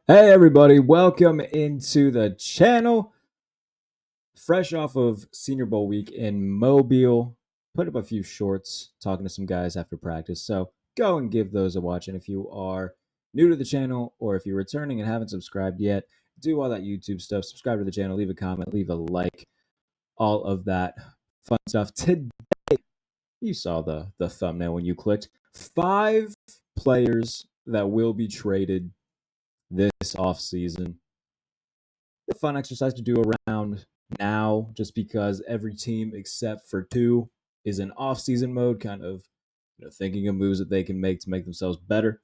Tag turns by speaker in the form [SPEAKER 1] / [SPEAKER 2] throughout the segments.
[SPEAKER 1] Hey everybody, welcome into the channel. Fresh off of Senior Bowl week in Mobile, put up a few shorts talking to some guys after practice. So go and give those a watch. And if you are new to the channel or if you're returning and haven't subscribed yet, do all that YouTube stuff. Subscribe to the channel, leave a comment, leave a like, all of that fun stuff. Today, you saw the thumbnail when you clicked. 5 players that will be traded this offseason. A fun exercise to do around now, just because every team except for 2 is in off-season mode, kind of thinking of moves that they can make to make themselves better.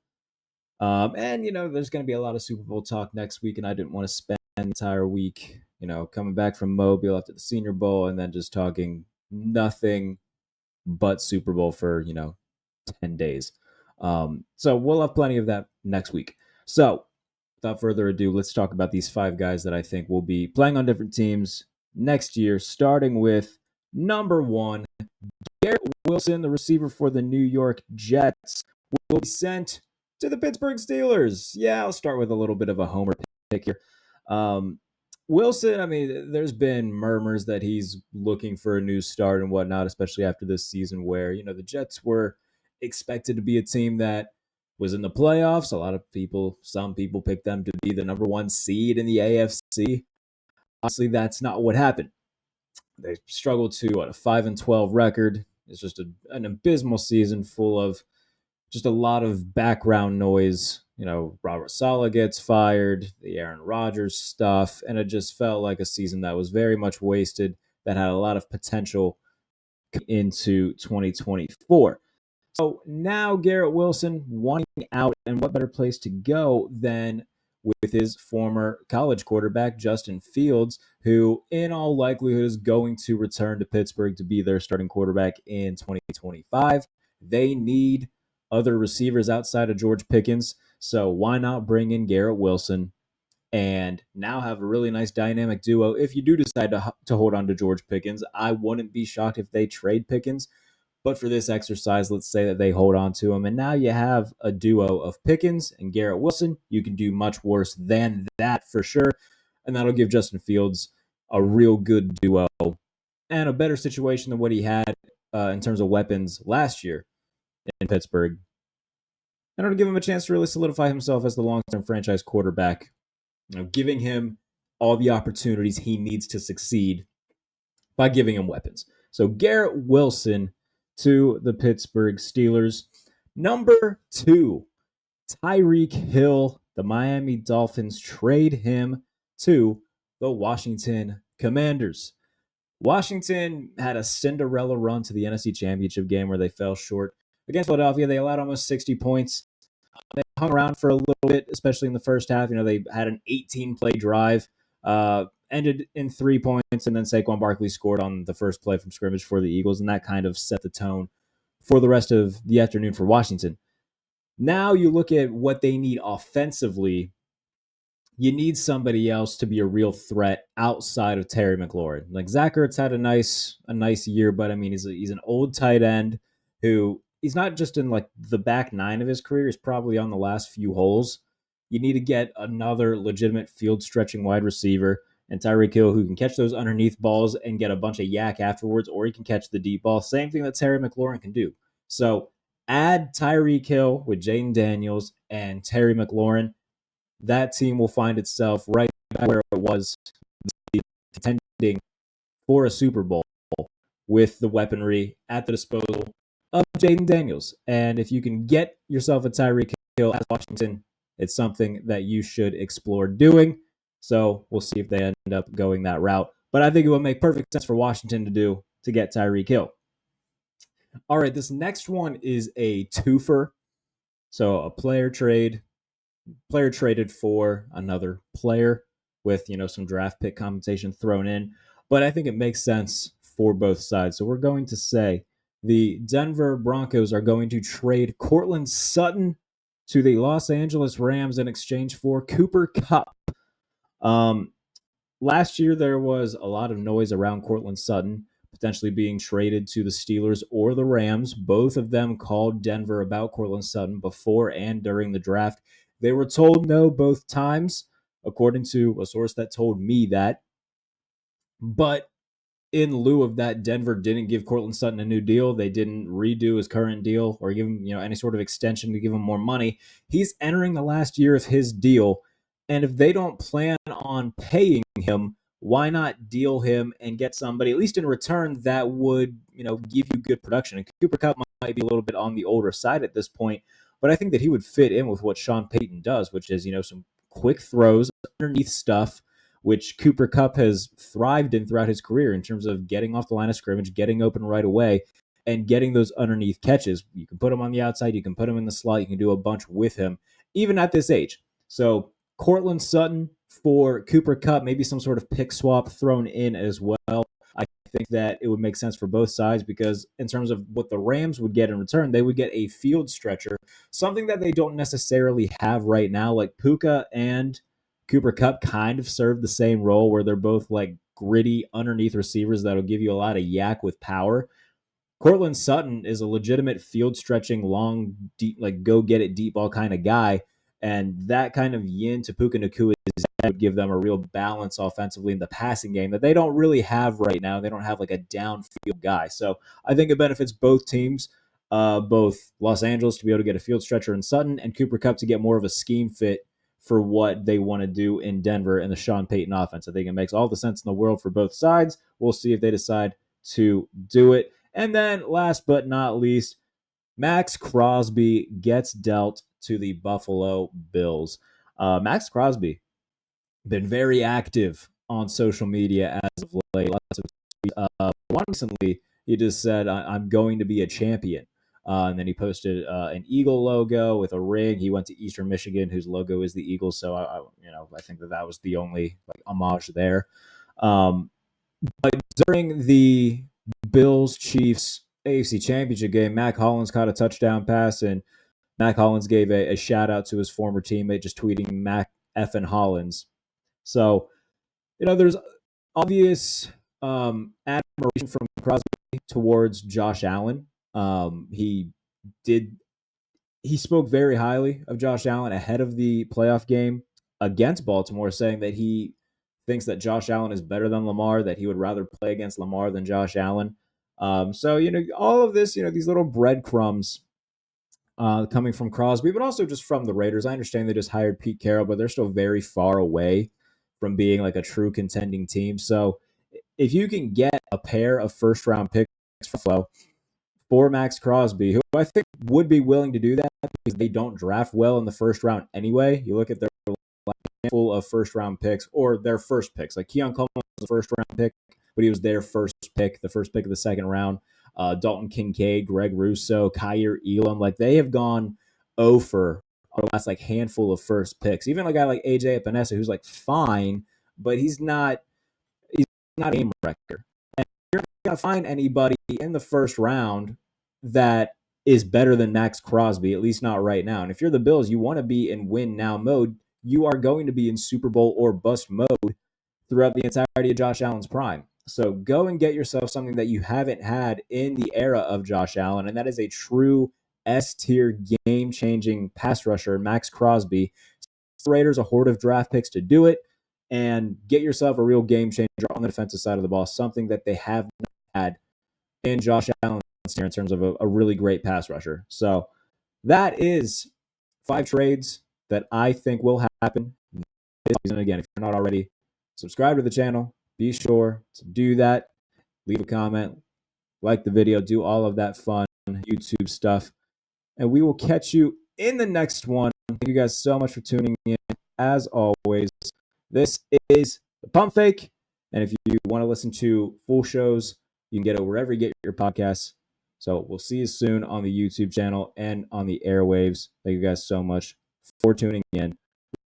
[SPEAKER 1] And there's going to be a lot of Super Bowl talk next week, and I didn't want to spend the entire week, coming back from Mobile after the Senior Bowl and then just talking nothing but Super Bowl for 10 days. So we'll have plenty of that next week. So without further ado, let's talk about these 5 guys that I think will be playing on different teams next year, starting with number 1, Garrett Wilson, the receiver for the New York Jets, will be sent to the Pittsburgh Steelers. Yeah, I'll start with a little bit of a homer pick here. Wilson, I mean, there's been murmurs that he's looking for a new start and whatnot, especially after this season where, the Jets were expected to be a team that was in the playoffs. Some people picked them to be the number 1 seed in the AFC. Honestly, that's not what happened. They struggled to a 5-12 record. It's just an abysmal season full of just a lot of background noise. Robert Saleh gets fired, the Aaron Rodgers stuff, and it just felt like a season that was very much wasted, that had a lot of potential into 2024. So now Garrett Wilson wanting out, and what better place to go than with his former college quarterback, Justin Fields, who in all likelihood is going to return to Pittsburgh to be their starting quarterback in 2025. They need other receivers outside of George Pickens, so why not bring in Garrett Wilson and now have a really nice dynamic duo? If you do decide to hold on to George Pickens, I wouldn't be shocked if they trade Pickens. But for this exercise, let's say that they hold on to him, and now you have a duo of Pickens and Garrett Wilson. You can do much worse than that for sure, and that'll give Justin Fields a real good duo and a better situation than what he had in terms of weapons last year in Pittsburgh. And it'll give him a chance to really solidify himself as the long-term franchise quarterback, giving him all the opportunities he needs to succeed by giving him weapons. So Garrett Wilson to the Pittsburgh Steelers. Number 2, Tyreek Hill. The Miami Dolphins trade him to the Washington Commanders. Washington had a Cinderella run to the NFC Championship game where they fell short against Philadelphia. They allowed almost 60 points. They hung around for a little bit, especially in the first half. They had an 18-play drive, ended in 3 points, and then Saquon Barkley scored on the first play from scrimmage for the Eagles, and that kind of set the tone for the rest of the afternoon for Washington. Now you look at what they need offensively. You need somebody else to be a real threat outside of Terry McLaurin. Like Zach Ertz had a nice year, but I mean he's an old tight end who he's not just in like the back 9 of his career. He's probably on the last few holes. You need to get another legitimate field stretching wide receiver, and Tyreek Hill, who can catch those underneath balls and get a bunch of yak afterwards, or he can catch the deep ball. Same thing that Terry McLaurin can do. So add Tyreek Hill with Jaden Daniels and Terry McLaurin. That team will find itself right back where it was, contending for a Super Bowl with the weaponry at the disposal of Jaden Daniels. And if you can get yourself a Tyreek Hill at Washington, it's something that you should explore doing. So we'll see if they end up going that route. But I think it would make perfect sense for Washington to do to get Tyreek Hill. All right, this next one is a twofer. So a player traded for another player with, some draft pick compensation thrown in. But I think it makes sense for both sides. So we're going to say the Denver Broncos are going to trade Courtland Sutton to the Los Angeles Rams in exchange for Cooper Kupp. Last year, there was a lot of noise around Courtland Sutton potentially being traded to the Steelers or the Rams. Both of them called Denver about Courtland Sutton before and during the draft. They were told no both times, according to a source that told me that. But in lieu of that, Denver didn't give Courtland Sutton a new deal. They didn't redo his current deal or give him, any sort of extension to give him more money. He's entering the last year of his deal, and if they don't plan on paying him, why not deal him and get somebody, at least in return, that would, give you good production? And Cooper Kupp might be a little bit on the older side at this point, but I think that he would fit in with what Sean Payton does, which is, some quick throws, underneath stuff, which Cooper Kupp has thrived in throughout his career in terms of getting off the line of scrimmage, getting open right away, and getting those underneath catches. You can put him on the outside, you can put him in the slot, you can do a bunch with him, even at this age. So Courtland Sutton for Cooper Kupp, maybe some sort of pick swap thrown in as well. I think that it would make sense for both sides because in terms of what the Rams would get in return, they would get a field stretcher, something that they don't necessarily have right now. Like Puka and Cooper Kupp kind of serve the same role where they're both like gritty underneath receivers that'll give you a lot of yak with power. Courtland Sutton is a legitimate field stretching, long, deep, like go get it deep ball kind of guy. And that kind of yin to Puka Nacua would give them a real balance offensively in the passing game that they don't really have right now. They don't have like a downfield guy. So I think it benefits both teams, both Los Angeles to be able to get a field stretcher in Sutton and Cooper Kupp to get more of a scheme fit for what they want to do in Denver and the Sean Payton offense. I think it makes all the sense in the world for both sides. We'll see if they decide to do it. And then last but not least, Maxx Crosby gets dealt to the Buffalo Bills. Maxx Crosby been very active on social media as of late. Lots of tweets. One recently, he just said, "I'm going to be a champion." And then he posted an Eagle logo with a ring. He went to Eastern Michigan, whose logo is the Eagles. So I think that was the only homage there. But during the Bills Chiefs AFC Championship game, Mac Hollins caught a touchdown pass, and Mac Hollins gave a shout out to his former teammate, just tweeting Mac effing Hollins. So, there's obvious admiration from Crosby towards Josh Allen. He spoke very highly of Josh Allen ahead of the playoff game against Baltimore, saying that he thinks that Josh Allen is better than Lamar, that he would rather play against Lamar than Josh Allen. So, all of this, these little breadcrumbs coming from Crosby, but also just from the Raiders. I understand they just hired Pete Carroll, but they're still very far away from being like a true contending team. So if you can get a pair of first-round picks for Maxx Crosby, who I think would be willing to do that because they don't draft well in the first round anyway. You look at their handful of first-round picks or their first picks. Like Keon Coleman was a first-round pick, but he was their first pick, the first pick of the second round. Dalton Kincaid, Greg Russo, Kyer Elam, like they have gone over the last handful of first picks. Even a guy like AJ Epinesa, who's fine, but he's not a game wrecker. And you're not gonna find anybody in the first round that is better than Maxx Crosby, at least not right now. And if you're the Bills, you want to be in win now mode. You are going to be in Super Bowl or bust mode throughout the entirety of Josh Allen's prime. So go and get yourself something that you haven't had in the era of Josh Allen, and that is a true S-tier game-changing pass rusher, Maxx Crosby. The Raiders a horde of draft picks to do it, and get yourself a real game changer on the defensive side of the ball, something that they have not had in Josh Allen in terms of a really great pass rusher. So that is 5 trades that I think will happen this season. Again, if you're not already, subscribe to the channel. Be sure to do that. Leave a comment, like the video, do all of that fun YouTube stuff. And we will catch you in the next one. Thank you guys so much for tuning in. As always, this is the Pump Fake. And if you want to listen to full shows, you can get it wherever you get your podcasts. So we'll see you soon on the YouTube channel and on the airwaves. Thank you guys so much for tuning in.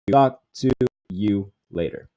[SPEAKER 1] We'll talk to you later.